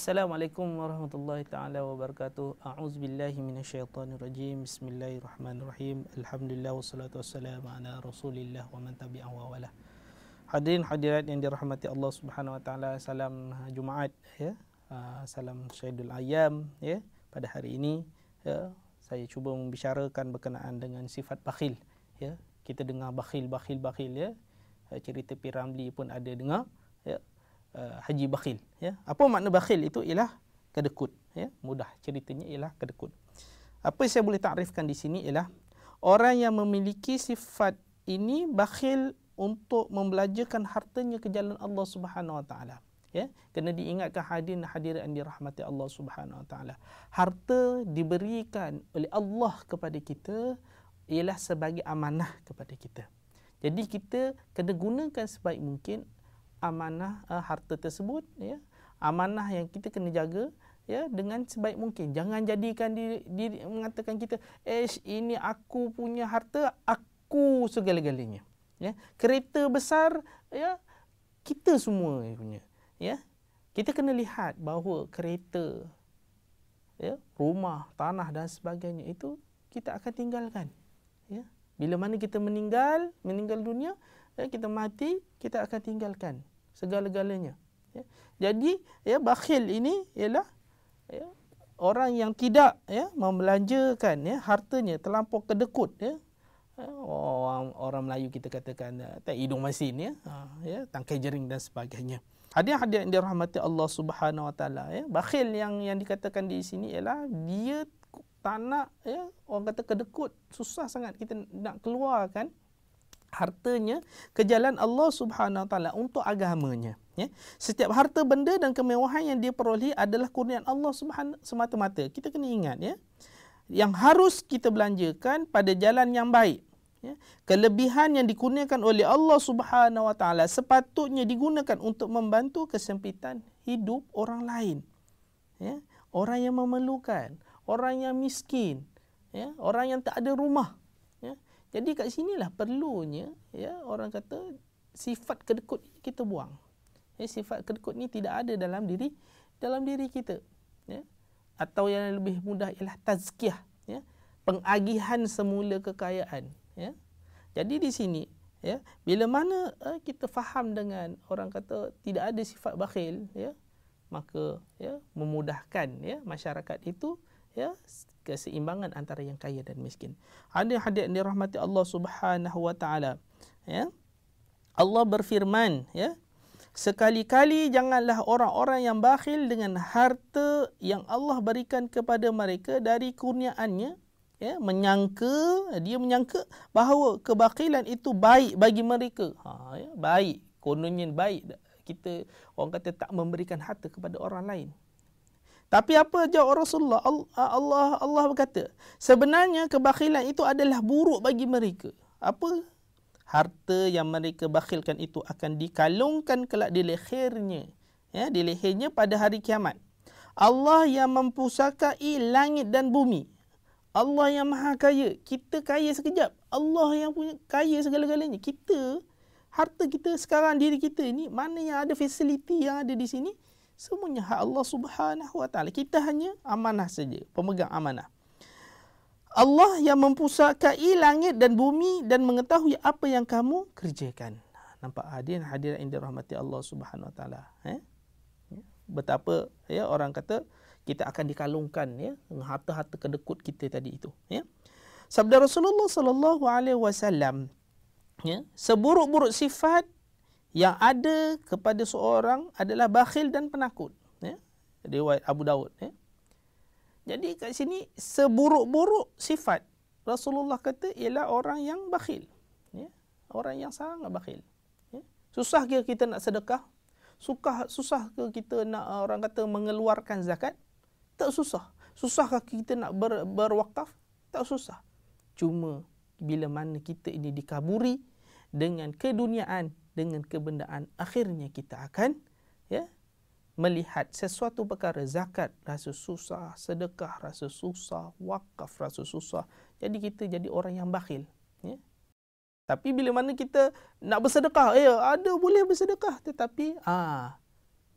Assalamualaikum warahmatullahi taala wabarakatuh. A'udzubillahi minasyaitonirrajim. Bismillahirrahmanirrahim. Alhamdulillah wassalatu wassalamu ala Rasulillah wa man tabi'ahu wa wala. Hadirin hadirat yang dirahmati Allah Subhanahu wa taala, salam Jumaat ya. Salam Syaidul Ayyam ya. Pada hari ini ya, saya cuba membicarakan berkenaan dengan sifat bakhil ya. Kita dengar bakhil ya. Cerita Piramli pun ada dengar ya. Haji bakhil ya. Apa makna bakhil itu? Ialah kedekut ya. Mudah ceritanya ialah kedekut. Apa yang saya boleh takrifkan di sini ialah orang yang memiliki sifat ini bakhil untuk membelanjakan hartanya ke jalan Allah Subhanahu wa taala ya. Kena diingatkan hadirin hadirat yang dirahmati Allah Subhanahu wa taala. Harta diberikan oleh Allah kepada kita ialah sebagai amanah kepada kita. Jadi kita kena gunakan sebaik mungkin amanah harta tersebut ya. Amanah yang kita kena jaga ya dengan sebaik mungkin. Jangan jadikan diri mengatakan kita ini aku punya harta, aku segala-galanya ya. Kereta besar ya, kita semua punya ya. Kita kena lihat bahawa kereta ya, rumah, tanah dan sebagainya itu kita akan tinggalkan ya. Bila mana kita meninggal dunia ya, kita mati, kita akan tinggalkan segala-galanya ya. Jadi ya, bakhil ini ialah ya, orang yang tidak ya membelanjakan ya hartanya, terlampau kedekut ya. Orang Melayu kita katakan tak hidung masin ya, ya, tangkai jering dan sebagainya. Hadirin yang dirahmati Allah Subhanahu wa taala ya, bakhil yang dikatakan di sini ialah dia tak nak ya, orang kata kedekut, susah sangat kita nak keluarkan hartanya ke jalan Allah Subhanahu wa taala untuk agamanya ya. Setiap harta benda dan kemewahan yang dia peroleh adalah kurniaan Allah Subhanahu semata-mata. Kita kena ingat ya, yang harus kita belanjakan pada jalan yang baik ya. Kelebihan yang dikurniakan oleh Allah Subhanahu wa taala sepatutnya digunakan untuk membantu kesempitan hidup orang lain ya. Orang yang memerlukan, orang yang miskin ya, orang yang tak ada rumah ya. Jadi kat sinilah perlunya ya, orang kata sifat kedekut kita buang. Ya, sifat kedekut ni tidak ada dalam diri kita ya. Atau yang lebih mudah ialah tazkiyah ya, pengagihan semula kekayaan ya. Jadi di sini ya, bila mana kita faham dengan orang kata tidak ada sifat bakhil ya, maka ya memudahkan ya masyarakat itu ya, keseimbangan antara yang kaya dan miskin. Hadirin dirahmati Allah Subhanahu wa taala ya. Allah berfirman ya, sekali-kali janganlah orang-orang yang bakhil dengan harta yang Allah berikan kepada mereka dari kurniaannya ya, dia menyangka bahawa kebakhilan itu baik bagi mereka. Ya, baik, kononnya baik kita orang kata tak memberikan harta kepada orang lain. Tapi apa jawab Rasulullah? Allah berkata, sebenarnya kebakhilan itu adalah buruk bagi mereka. Apa? Harta yang mereka bakhilkan itu akan dikalungkan kelak di lehernya. Ya, di lehernya pada hari kiamat. Allah yang mempusakai langit dan bumi. Allah yang maha kaya. Kita kaya sekejap. Allah yang punya kaya segala-galanya. Kita, harta kita sekarang, diri kita ini, mana yang ada fasiliti yang ada di sini? Semuanya hak Allah Subhanahu wa taala. Kita hanya amanah saja, pemegang amanah. Allah yang mempusakai langit dan bumi dan mengetahui apa yang kamu kerjakan. Nampak hadirin yang dirahmati Allah Subhanahu wa taala betapa ya orang kata kita akan dikalungkan ya dengan harta-harta kedekut kita tadi itu ya. Sabda Rasulullah sallallahu alaihi wasallam ya, seburuk-buruk sifat yang ada kepada seorang adalah bakhil dan penakut ya. Riwayat Abu Daud ya. Jadi kat sini seburuk-buruk sifat Rasulullah kata ialah orang yang bakhil ya. Orang yang sangat bakhil ya. Susah ke kita nak sedekah? Susah ke kita nak orang kata mengeluarkan zakat? Tak susah. Susahkah kita nak berwakaf? Tak susah. Cuma bila mana kita ini dikaburi dengan keduniaan, dengan kebendaan, akhirnya kita akan ya melihat sesuatu perkara, zakat rasa susah, sedekah rasa susah, wakaf rasa susah. Jadi kita jadi orang yang bakhil ya. Tapi bila mana kita nak bersedekah, ada boleh bersedekah, tetapi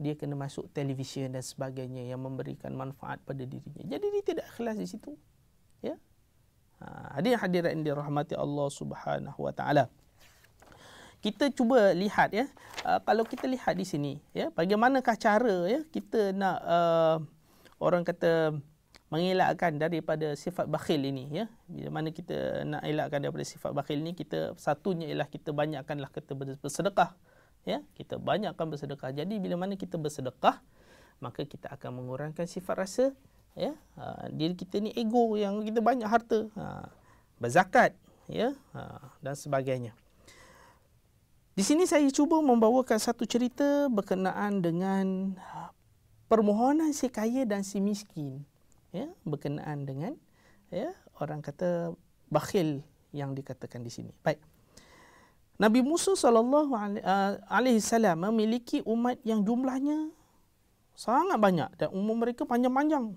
dia kena masuk televisyen dan sebagainya yang memberikan manfaat pada dirinya. Jadi dia tidak ikhlas di situ. Ya. Hadirin yang dirahmati Allah Subhanahu wa taala. Kita cuba lihat ya, kalau kita lihat di sini ya, bagaimanakah cara ya kita nak orang kata mengelakkan daripada sifat bakhil ini ya. Bila mana kita nak elakkan daripada sifat bakhil ini, kita satunya ialah kita banyakkanlah kita bersedekah ya. Kita banyakkan bersedekah. Jadi bila mana kita bersedekah, maka kita akan mengurangkan sifat rasa ya, diri kita ni ego yang kita banyak harta, berzakat ya, dan sebagainya. Di sini saya cuba membawakan satu cerita berkenaan dengan permohonan si kaya dan si miskin ya, berkenaan dengan ya orang kata bakhil yang dikatakan di sini. Baik. Nabi Musa sallallahu alaihi wasallam memiliki umat yang jumlahnya sangat banyak dan umur mereka panjang-panjang.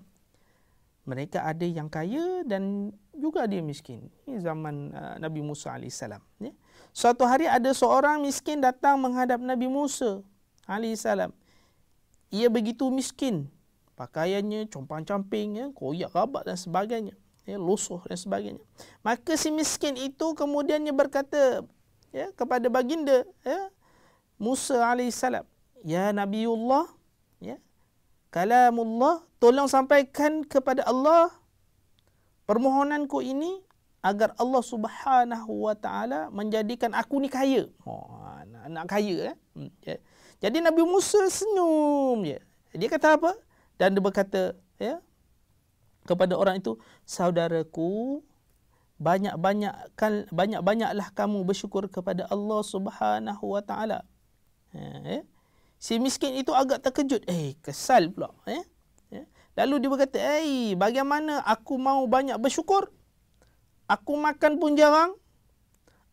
Mereka ada yang kaya dan juga ada yang miskin. Ini zaman Nabi Musa AS. Ya. Suatu hari ada seorang miskin datang menghadap Nabi Musa AS. Ia begitu miskin. Pakaiannya compang-camping, ya, koyak rabak dan sebagainya. Ya, lusuh dan sebagainya. Maka si miskin itu kemudiannya berkata ya, kepada baginda ya, Musa AS. Ya Nabiullah, ya, kalamullah, tolong sampaikan kepada Allah permohonanku ini agar Allah Subhanahu wa taala menjadikan aku ni kaya. Anak kaya ya. Jadi Nabi Musa senyum je. Dia kata apa? Dan dia berkata ya kepada orang itu, saudaraku, banyak-banyaklah kamu bersyukur kepada Allah Subhanahu wa taala. Ya. Si miskin itu agak terkejut. Kesal pula. Lalu dia berkata, bagaimana aku mau banyak bersyukur? Aku makan pun jarang.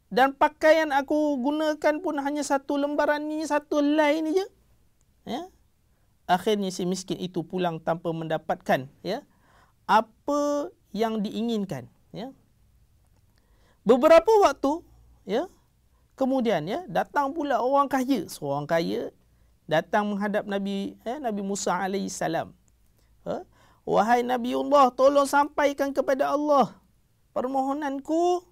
Dan pakaian aku gunakan pun hanya satu lembaran ni, satu helai ni je. Ya? Akhirnya si miskin itu pulang tanpa mendapatkan ya, apa yang diinginkan. Ya? Beberapa waktu, ya, kemudian ya, datang pula orang kaya. Seorang kaya datang menghadap Nabi Musa AS. Wahai Nabiullah, tolong sampaikan kepada Allah permohonanku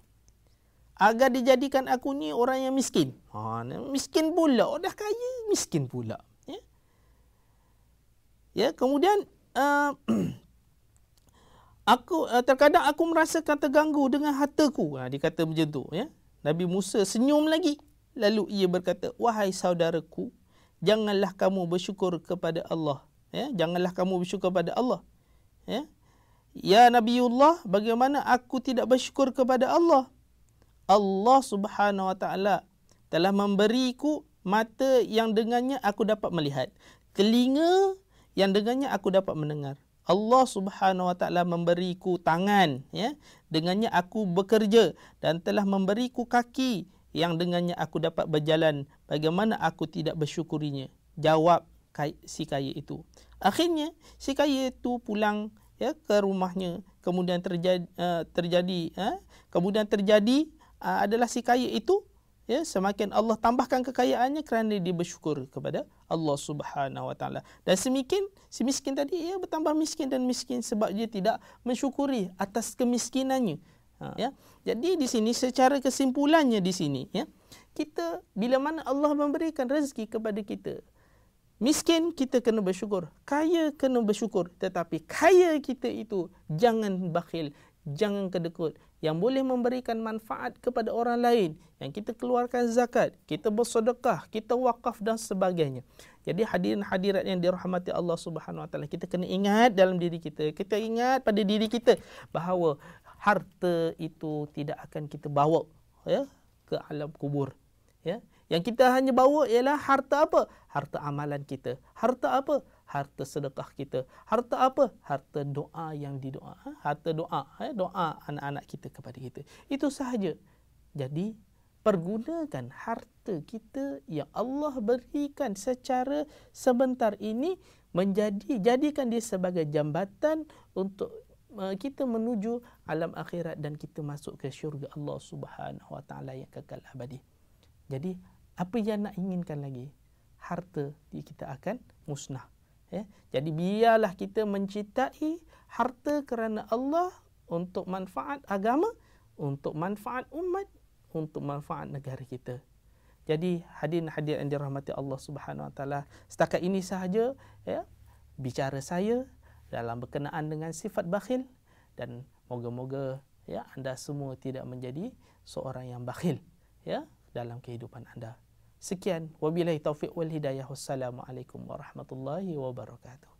agar dijadikan aku ni orang yang miskin. Miskin pula, dah kaya miskin pula. Ya, kemudian terkadang aku merasakan terganggu dengan hartaku. Dia kata macam tu. Ya. Nabi Musa senyum lagi. Lalu ia berkata, wahai saudaraku, janganlah kamu bersyukur kepada Allah. Ya, janganlah kamu bersyukur kepada Allah. Ya. Ya Nabiullah, bagaimana aku tidak bersyukur kepada Allah? Allah Subhanahu wa taala telah memberiku mata yang dengannya aku dapat melihat, telinga yang dengannya aku dapat mendengar. Allah Subhanahu wa taala memberiku tangan, ya, dengannya aku bekerja, dan telah memberiku kaki yang dengannya aku dapat berjalan. Bagaimana aku tidak bersyukurinya? Jawab si kaya itu. Akhirnya si kaya itu pulang ya ke rumahnya. Kemudian terjadi adalah si kaya itu ya semakin Allah tambahkan kekayaannya kerana dia bersyukur kepada Allah Subhanahu wa taala. Dan si miskin tadi ya bertambah miskin dan miskin sebab dia tidak mensyukuri atas kemiskinannya. Ya. Jadi di sini secara kesimpulannya di sini ya, kita bila mana Allah memberikan rezeki kepada kita, miskin kita kena bersyukur, kaya kena bersyukur, tetapi kaya kita itu jangan bakhil, jangan kedekut. Yang boleh memberikan manfaat kepada orang lain, yang kita keluarkan zakat, kita bersedekah, kita wakaf dan sebagainya. Jadi hadirin hadirat yang dirahmati Allah Subhanahu wa taala, kita kena ingat dalam diri kita, kita ingat pada diri kita bahawa harta itu tidak akan kita bawa ya ke alam kubur. Ya. Yang kita hanya bawa ialah harta apa? Harta amalan kita. Harta apa? Harta sedekah kita. Harta apa? Harta doa yang didoa. Harta doa. Doa anak-anak kita kepada kita. Itu sahaja. Jadi, pergunakan harta kita yang Allah berikan secara sebentar ini, jadikan dia sebagai jambatan untuk kita menuju alam akhirat dan kita masuk ke syurga Allah Subhanahu wa taala yang kekal abadi. Jadi, apa yang nak inginkan lagi? harta kita akan musnah. Jadi biarlah kita mencintai harta kerana Allah, untuk manfaat agama, untuk manfaat umat, untuk manfaat negara kita. Jadi hadirin-hadirin yang dirahmati Allah Subhanahu Wa Taala, setakat ini sahaja bicara saya dalam berkenaan dengan sifat bakhil, dan moga-moga anda semua tidak menjadi seorang yang bakhil dalam kehidupan anda. Sekian, wabillahi taufiq wal hidayah. Wassalamualaikum warahmatullahi wabarakatuh.